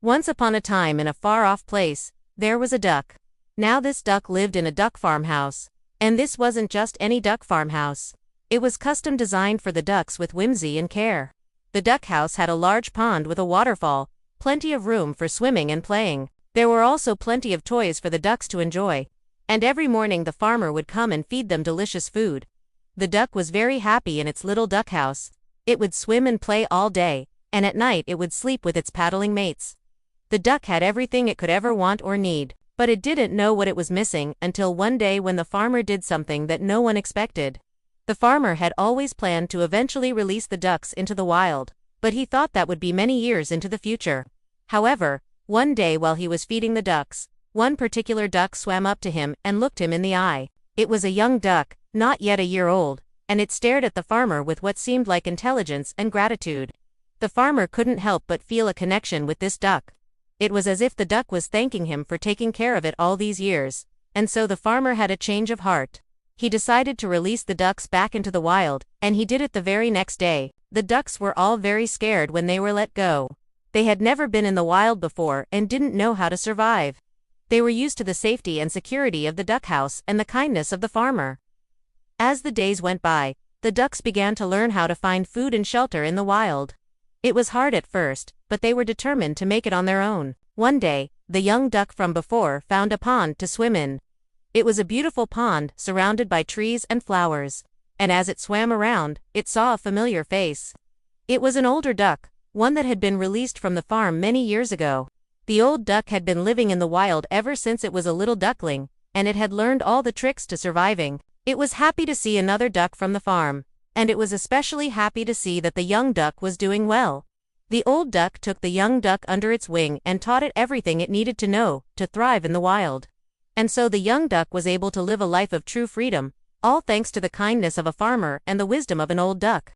Once upon a time in a far-off place, there was a duck. Now this duck lived in a duck farmhouse. And this wasn't just any duck farmhouse. It was custom designed for the ducks with whimsy and care. The duck house had a large pond with a waterfall, plenty of room for swimming and playing. There were also plenty of toys for the ducks to enjoy. And every morning the farmer would come and feed them delicious food. The duck was very happy in its little duck house. It would swim and play all day, and at night it would sleep with its paddling mates. The duck had everything it could ever want or need, but it didn't know what it was missing until one day when the farmer did something that no one expected. The farmer had always planned to eventually release the ducks into the wild, but he thought that would be many years into the future. However, one day while he was feeding the ducks, one particular duck swam up to him and looked him in the eye. It was a young duck, not yet a year old, and it stared at the farmer with what seemed like intelligence and gratitude. The farmer couldn't help but feel a connection with this duck. It was as if the duck was thanking him for taking care of it all these years, and so the farmer had a change of heart. He decided to release the ducks back into the wild, and he did it the very next day. The ducks were all very scared when they were let go. They had never been in the wild before and didn't know how to survive. They were used to the safety and security of the duck house and the kindness of the farmer. As the days went by, the ducks began to learn how to find food and shelter in the wild. It was hard at first, but they were determined to make it on their own. One day, the young duck from before found a pond to swim in. It was a beautiful pond surrounded by trees and flowers, and as it swam around, it saw a familiar face. It was an older duck, one that had been released from the farm many years ago. The old duck had been living in the wild ever since it was a little duckling, and it had learned all the tricks to surviving. It was happy to see another duck from the farm, and it was especially happy to see that the young duck was doing well. The old duck took the young duck under its wing and taught it everything it needed to know to thrive in the wild. And so the young duck was able to live a life of true freedom, all thanks to the kindness of a farmer and the wisdom of an old duck.